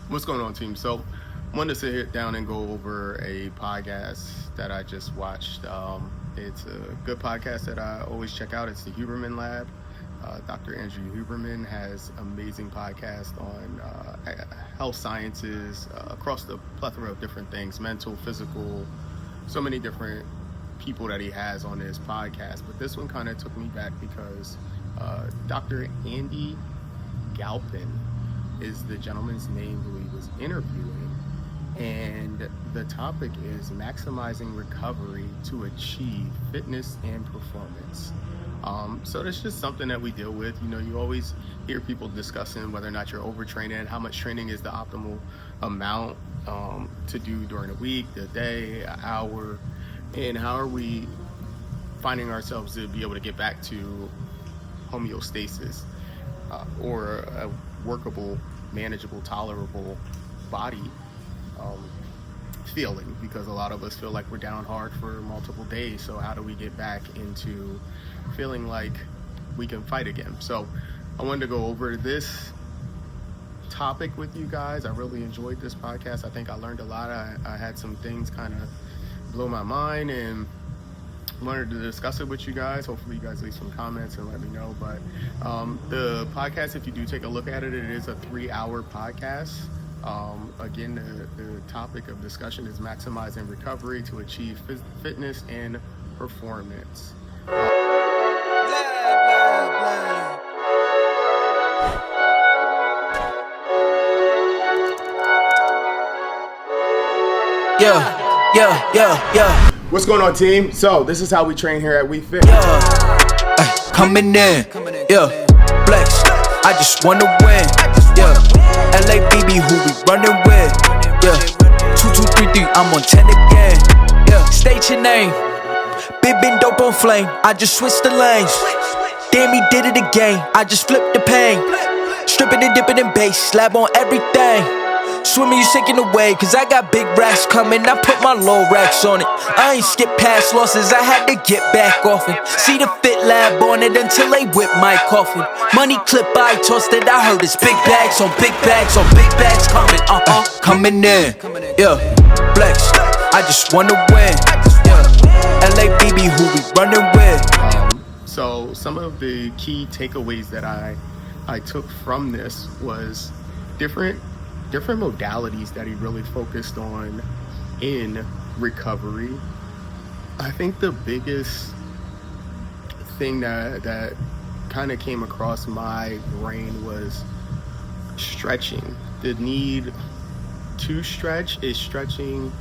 What's going on, team? So, I wanted to sit down and go over a podcast that I just watched. It's a good podcast that I always check out. It's the Huberman Lab. Dr. Andrew Huberman has amazing podcast on health sciences across the plethora of different things, mental, physical, so many different people that he has on his podcast. But this one kind of took me back because Dr. Andy Galpin is the gentleman's name who he was interviewing, and the topic is maximizing recovery to achieve fitness and performance. So that's just something that we deal with. You know, you always hear people discussing whether or not you're overtraining, how much training is the optimal amount to do during a week, the day, an hour, and how are we finding ourselves to be able to get back to homeostasis or a workable, manageable, tolerable body feeling, because a lot of us feel like we're down hard for multiple days. So how do we get back into feeling like we can fight again? So I wanted to go over this topic with you guys. I really enjoyed this podcast. I think I learned a lot. I had some things kind of blow my mind and wanted to discuss it with you guys. Hopefully you guys leave some comments and let me know. But the podcast, if you do take a look at it, it is a 3-hour podcast. Again, the topic of discussion is maximizing recovery to achieve fitness and performance. Yeah. What's going on, team? So this is how we train here at We Fit. Coming in, yeah, flex. I just wanna win, yeah. LABB, who we running with, yeah. 2233, I'm on 10 again, yeah. State your name, been dope on flame. I just switched the lanes. Damn, he did it again. I just flipped the pain. Stripping and dipping in bass, slab on everything. Swimming, you sinking away, cause I got big racks coming. I put my low racks on it. I ain't skip past losses, I had to get back off it. See the Fit Lab on it until they whip my coffin. Money clip, I tossed it, I heard it's big bags on big bags on big bags coming, coming in, yeah, flex. I just wanna win, yeah. LABB, who we running with. So some of the key takeaways that I took from this was different modalities that he really focused on in recovery. I think the biggest thing that kind of came across my brain was stretching. The need to stretch. Is stretching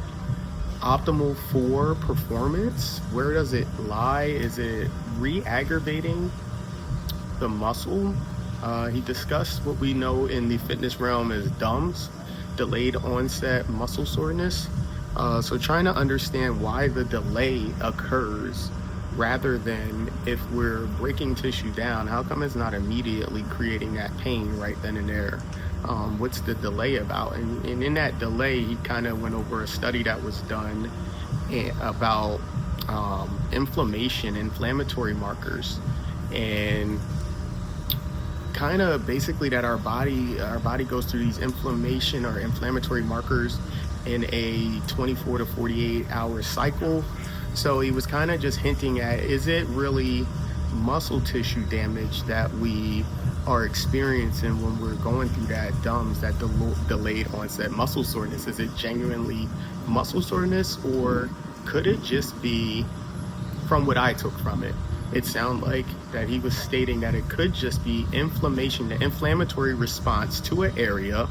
optimal for performance? Where does it lie? Is it re-aggravating the muscle? He discussed what we know in the fitness realm as DOMS, delayed onset muscle soreness. So trying to understand why the delay occurs rather than if we're breaking tissue down, how come it's not immediately creating that pain right then and there? What's the delay about? And in that delay, he kind of went over a study that was done about inflammatory markers, and kind of basically that our body goes through these inflammation or inflammatory markers in a 24 to 48 hour cycle. So he was kind of just hinting at, is it really muscle tissue damage that we are experiencing when we're going through that DOMS, that delayed onset muscle soreness? Is it genuinely muscle soreness, or could it just be, from what I took from it, it sounded like that he was stating that it could just be inflammation, the inflammatory response to an area,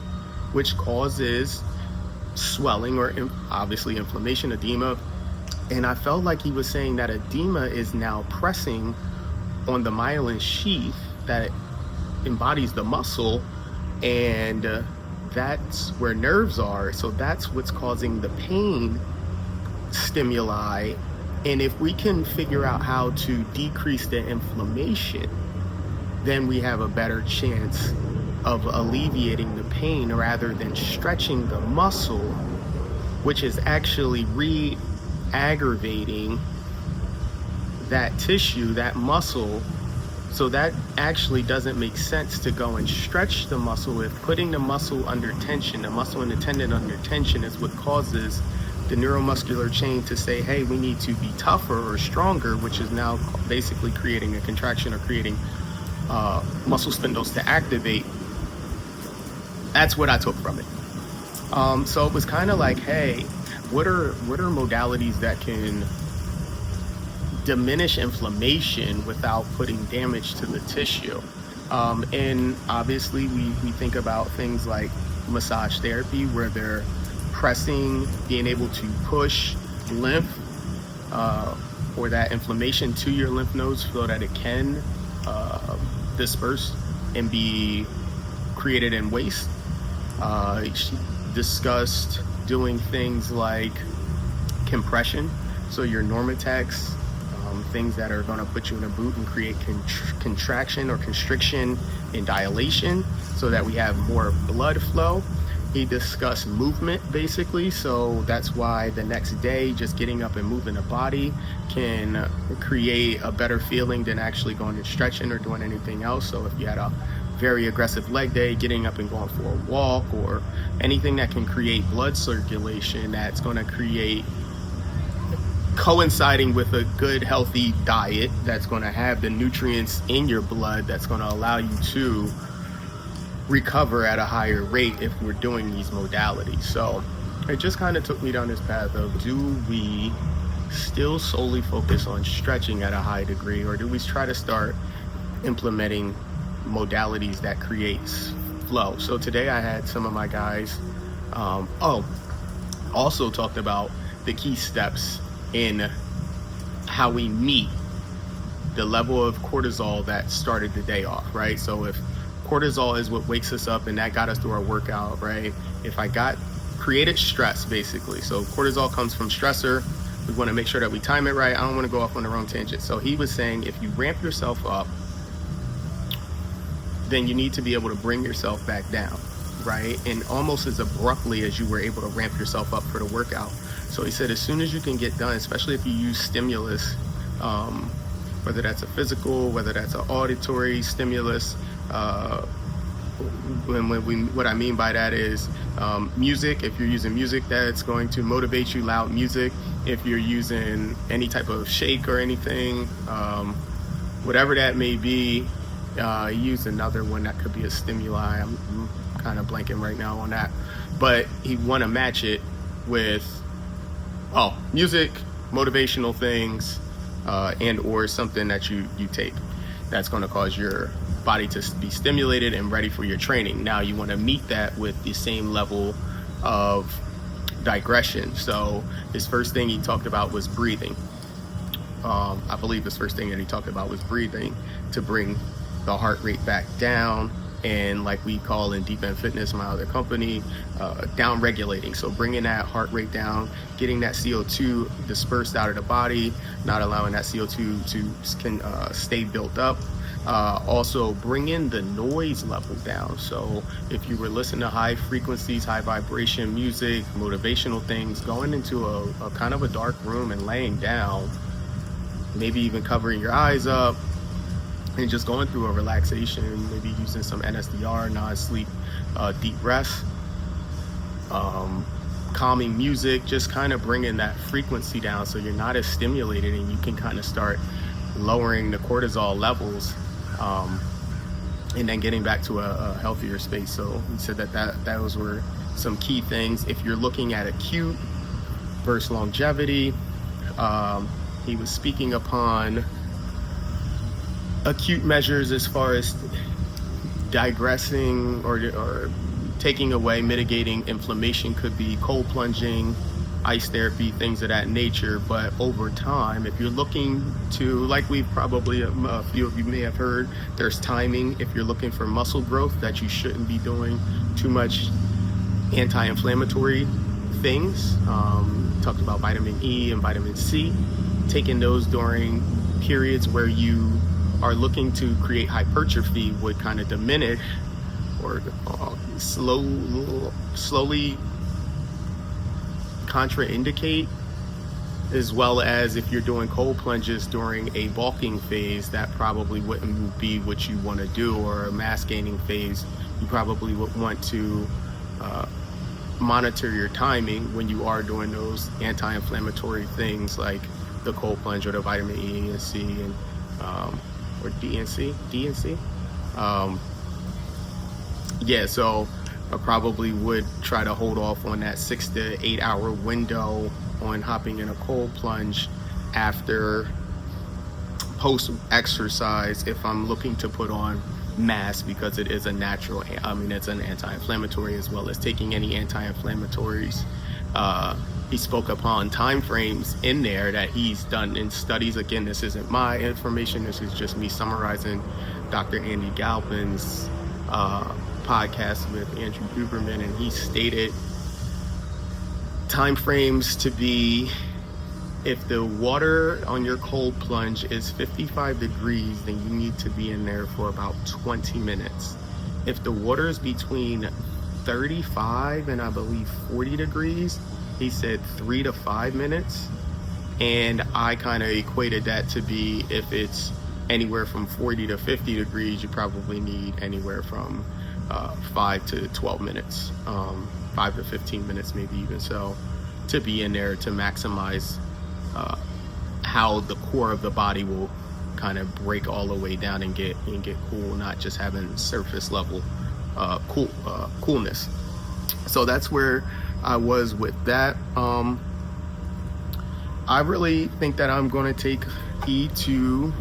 which causes swelling or obviously inflammation, edema. And I felt like he was saying that edema is now pressing on the myelin sheath that embodies the muscle, and that's where nerves are. So that's what's causing the pain stimuli. And if we can figure out how to decrease the inflammation, then we have a better chance of alleviating the pain rather than stretching the muscle, which is actually re-aggravating that tissue, that muscle, So that actually doesn't make sense to go and stretch the muscle if putting the muscle under tension, the muscle and the tendon under tension is what causes the neuromuscular chain to say, hey, we need to be tougher or stronger, which is now basically creating a contraction or creating muscle spindles to activate. That's what I took from it. So it was kind of like, hey, what are modalities that can diminish inflammation without putting damage to the tissue? And obviously we think about things like massage therapy, where they're pressing, being able to push lymph or that inflammation to your lymph nodes so that it can disperse and be created in waste. She discussed doing things like compression, so your Normatex, things that are going to put you in a boot and create contraction or constriction and dilation so that we have more blood flow. He discussed movement, basically, so that's why the next day just getting up and moving the body can create a better feeling than actually going and stretching or doing anything else. So if you had a very aggressive leg day, getting up and going for a walk or anything that can create blood circulation, that's going to create coinciding with a good healthy diet that's going to have the nutrients in your blood that's going to allow you to recover at a higher rate if we're doing these modalities. So it just kind of took me down this path of, do we still solely focus on stretching at a high degree, or do we try to start implementing modalities that creates flow? So today I had some of my guys also talked about the key steps in how we meet the level of cortisol that started the day off, right? So if cortisol is what wakes us up and that got us through our workout, right? If I created stress, basically. So cortisol comes from stressor. We want to make sure that we time it right. I don't want to go off on the wrong tangent. So he was saying, if you ramp yourself up, then you need to be able to bring yourself back down, right? And almost as abruptly as you were able to ramp yourself up for the workout. So he said, as soon as you can get done, especially if you use stimulus, whether that's a physical, whether that's an auditory stimulus, what I mean by that is music. If you're using music that's going to motivate you, loud music. If you're using any type of shake or anything, whatever that may be, use another one that could be a stimuli. I'm kind of blanking right now on that, but you want to match it with music, motivational things, and or something that you take that's going to cause your body to be stimulated and ready for your training. Now you want to meet that with the same level of digression. So his first thing he talked about was breathing. I believe his first thing that he talked about was breathing to bring the heart rate back down, and like we call in Deep End Fitness, my other company, down regulating. So bringing that heart rate down, getting that CO2 dispersed out of the body, not allowing that CO2 to stay built up. Also bringing the noise level down. So if you were listening to high frequencies, high vibration music, motivational things, going into a kind of a dark room and laying down, maybe even covering your eyes up and just going through a relaxation, maybe using some NSDR, non-sleep deep rest, calming music, just kind of bringing that frequency down so you're not as stimulated and you can kind of start lowering the cortisol levels, and then getting back to a healthier space. So he said that those were some key things. If you're looking at acute versus longevity, he was speaking upon acute measures as far as digressing or taking away, mitigating inflammation, could be cold plunging, ice therapy, things of that nature. But over time, if you're looking to, like we've probably, a few of you may have heard, there's timing. If you're looking for muscle growth, that you shouldn't be doing too much anti-inflammatory things. Talked about vitamin E and vitamin C, taking those during periods where you are looking to create hypertrophy would kind of diminish or slowly contraindicate as well as if you're doing cold plunges during a bulking phase, that probably wouldn't be what you want to do, or a mass gaining phase. You probably would want to monitor your timing when you are doing those anti-inflammatory things like the cold plunge or the vitamin E and C and or D and C. Yeah, so I probably would try to hold off on that 6 to 8 hour window on hopping in a cold plunge after post exercise if I'm looking to put on mass, because it is a natural, it's an anti-inflammatory, as well as taking any anti-inflammatories. He spoke upon time frames in there that he's done in studies. Again, this isn't my information, this is just me summarizing Dr. Andy Galpin's podcast with Andrew Huberman, and he stated time frames to be, if the water on your cold plunge is 55 degrees, then you need to be in there for about 20 minutes. If the water is between 35 and I believe 40 degrees, he said 3 to 5 minutes. And I kind of equated that to be, if it's anywhere from 40 to 50 degrees, you probably need anywhere from 5 to 12 minutes, 5 to 15 minutes maybe even so, to be in there to maximize how the core of the body will kind of break all the way down and get cool, not just having surface level coolness. So that's where I was with that. I really think that I'm going to take heed to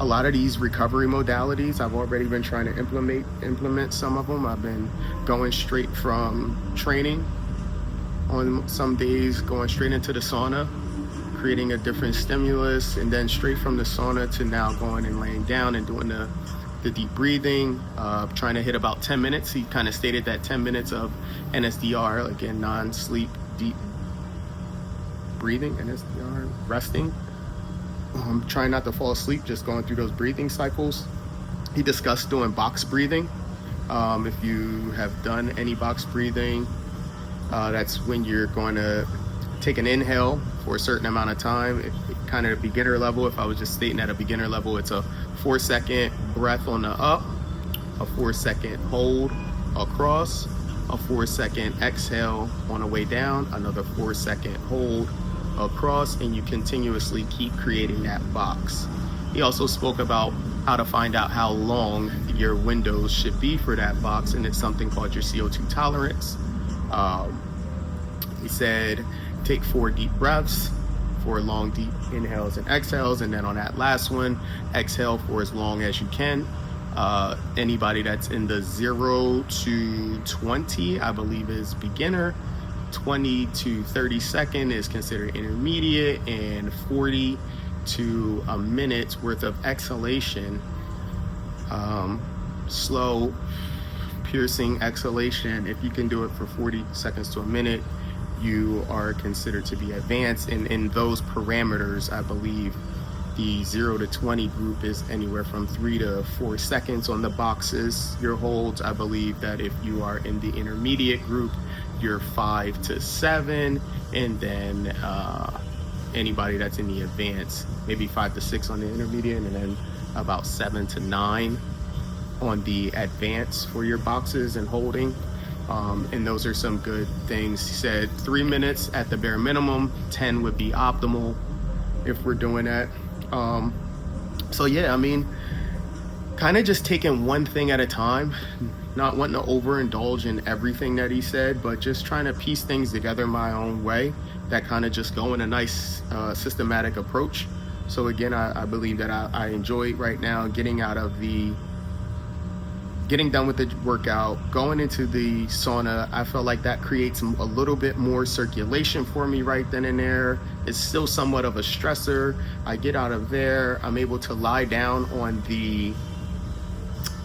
a lot of these recovery modalities. I've already been trying to implement some of them. I've been going straight from training on some days, going straight into the sauna, creating a different stimulus, and then straight from the sauna to now going and laying down and doing the deep breathing, trying to hit about 10 minutes. He kind of stated that 10 minutes of NSDR, again, non-sleep deep breathing, NSDR, resting. Trying not to fall asleep, just going through those breathing cycles. He discussed doing box breathing. If you have done any box breathing, that's when you're going to take an inhale for a certain amount of time. Kind of a beginner level, if I was just stating at a beginner level, it's a 4-second breath on the up, a 4-second hold across, a 4-second exhale on the way down, another 4-second hold across, and you continuously keep creating that box. He also spoke about how to find out how long your windows should be for that box, and it's something called your CO2 tolerance. He said take 4 deep breaths, 4 long deep inhales and exhales, and then on that last one, exhale for as long as you can. Anybody that's in the 0 to 20, I believe, is beginner. 20 to 30 second is considered intermediate, and 40 to a minute's worth of exhalation, slow piercing exhalation, if you can do it for 40 seconds to a minute, you are considered to be advanced. And in those parameters, I believe the 0 to 20 group is anywhere from 3 to 4 seconds on the boxes, your holds. I believe that if you are in the intermediate group, you're 5 to 7, and then anybody that's in the advanced, maybe 5 to 6 on the intermediate, and then about 7 to 9 on the advanced for your boxes and holding. And those are some good things. He said 3 minutes at the bare minimum, 10 would be optimal if we're doing that. So yeah, I mean, kind of just taking one thing at a time, not wanting to overindulge in everything that he said, but just trying to piece things together my own way that kind of just go in a nice systematic approach. So again, I believe that I enjoy right now getting done with the workout, going into the sauna. I feel like that creates a little bit more circulation for me right then and there. It's still somewhat of a stressor. I get out of there, I'm able to lie down on the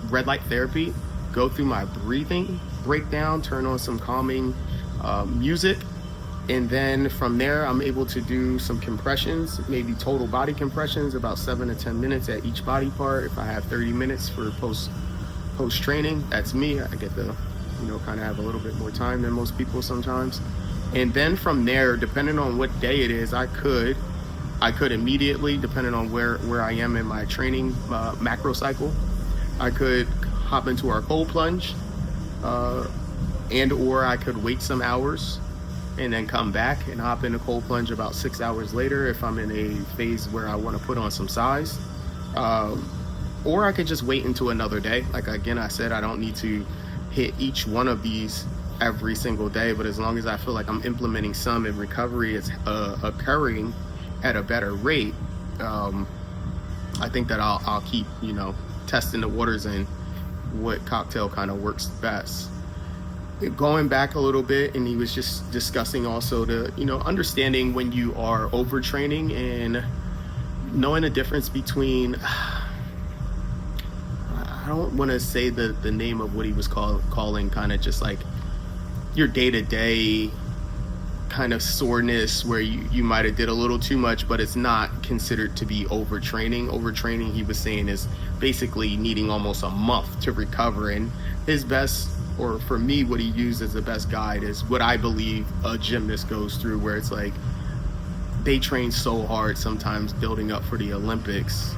red light therapy, go through my breathing breakdown, turn on some calming music, and then from there I'm able to do some compressions, maybe total body compressions, about 7 to 10 minutes at each body part. If I have 30 minutes for post training, that's me. I get the kind of have a little bit more time than most people sometimes. And then from there, depending on what day it is, I could immediately, depending on where I am in my training macro cycle, I could hop into our cold plunge, and or I could wait some hours and then come back and hop in a cold plunge about 6 hours later if I'm in a phase where I want to put on some size. Or I could just wait until another day. Like again, I said, I don't need to hit each one of these every single day, but as long as I feel like I'm implementing some and recovery is occurring at a better rate, I think that I'll keep, testing the waters and what cocktail kind of works best. Going back a little bit, and he was just discussing also the, understanding when you are overtraining and knowing the difference between, I don't want to say the name of what he was calling kind of just like your day-to-day kind of soreness where you might have did a little too much, but it's not considered to be overtraining. Overtraining, he was saying, is basically needing almost a month to recover. And his best, or for me, what he used as the best guide is what I believe a gymnast goes through, where it's like they train so hard sometimes building up for the Olympics,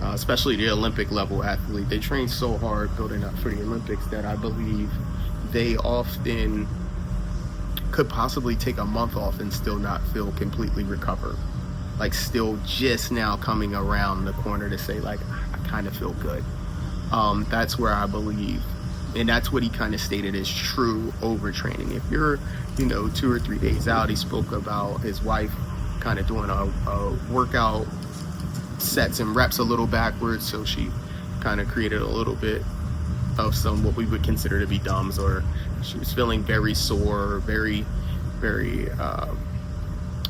especially the Olympic level athlete. They train so hard building up for the Olympics that I believe they often could possibly take a month off and still not feel completely recovered. Like still just now coming around the corner to say like, I kind of feel good. That's where I believe, and that's what he kind of stated as true overtraining. If you're, 2 or 3 days out, he spoke about his wife kind of doing a workout sets and reps a little backwards, so she kind of created a little bit of some what we would consider to be DUMS, or she was feeling very sore, very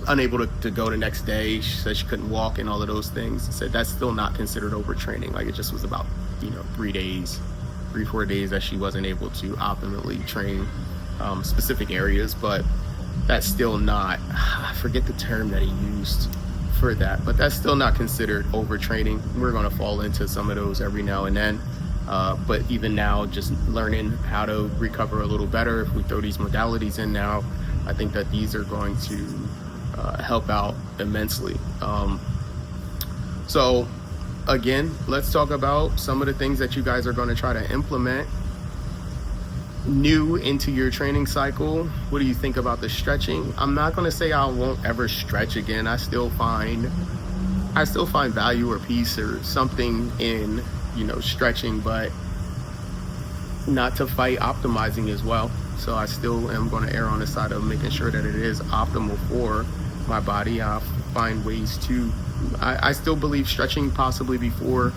unable to go the next day. She said she couldn't walk and all of those things. She said that's still not considered overtraining. Like it just was about 3-4 days that she wasn't able to optimally train specific areas, but that's still not, I forget the term that he used for that, but that's still not considered overtraining. We're going to fall into some of those every now and then. But even now, just learning how to recover a little better, if we throw these modalities in now, I think that these are going to help out immensely. So again, let's talk about some of the things that you guys are going to try to implement new into your training cycle. What do you think about the stretching? I'm not going to say I won't ever stretch again. I still find value or peace or something in stretching, but not to fight optimizing as well. So I still am going to err on the side of making sure that it is optimal for my body. I'll find ways to, I still believe stretching possibly before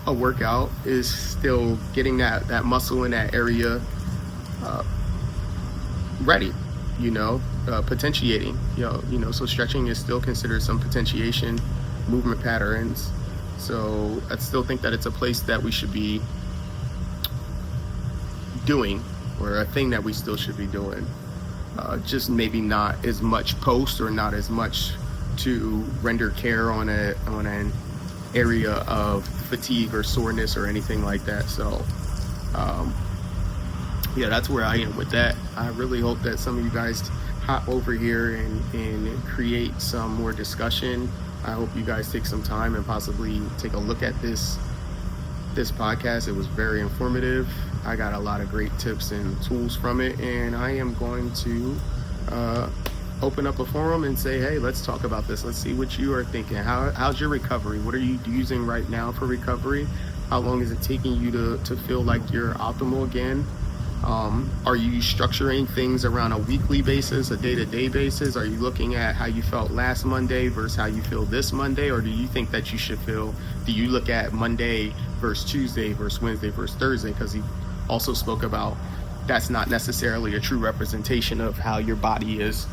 a workout is still getting that muscle in that area ready, potentiating, so stretching is still considered some potentiation movement patterns. So I still think that it's a place that we should be doing, or a thing that we still should be doing. Just maybe not as much post, or not as much to render care on an area of fatigue or soreness or anything like that. So that's where I am with that. I really hope that some of you guys hop over here and create some more discussion. I hope you guys take some time and possibly take a look at this podcast. It was very informative. I got a lot of great tips and tools from it, and I am going to open up a forum and say, hey, let's talk about this. Let's see what you are thinking. How's your recovery? What are you using right now for recovery? How long is it taking you to feel like you're optimal again? Are you structuring things around a weekly basis, a day-to-day basis? Are you looking at how you felt last Monday versus how you feel this Monday? Or do you think that do you look at Monday versus Tuesday versus Wednesday versus Thursday? Because he also spoke about that's not necessarily a true representation of how your body is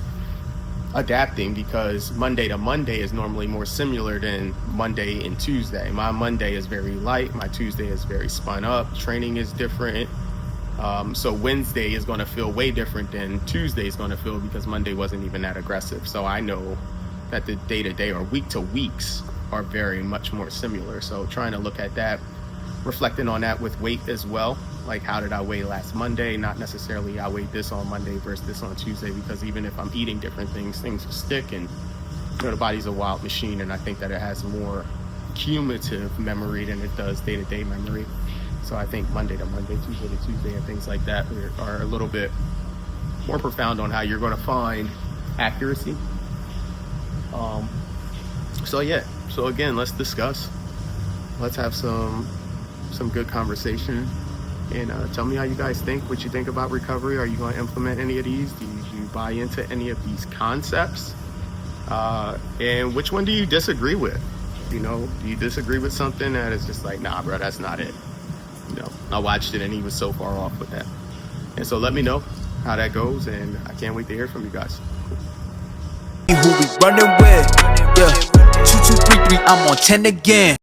adapting, because Monday to Monday is normally more similar than Monday and Tuesday. My Monday is very light. My Tuesday is very spun up. Training is different. So Wednesday is going to feel way different than Tuesday is going to feel, because Monday wasn't even that aggressive. So I know that the day-to-day or week-to-weeks are very much more similar. So trying to look at that, reflecting on that with weight as well. like how did I weigh last Monday, not necessarily I weighed this on Monday versus this on Tuesday, because even if I'm eating different things will stick, and the body's a wild machine, and I think that it has more cumulative memory than it does day-to-day memory. So I think Monday to Monday, Tuesday to Tuesday, and things like that are a little bit more profound on how you're going to find accuracy. So again, let's discuss. Let's have some good conversation, and tell me how you guys think, what you think about recovery. Are you going to implement any of these? Do you buy into any of these concepts? And which one do you disagree with? Do you disagree with something that is just like, nah, bro, that's not it? I watched it and he was so far off with that. And so let me know how that goes, and I can't wait to hear from you guys. Who we running with? Yeah, 2, 2, 3, 3. I'm on 10 again.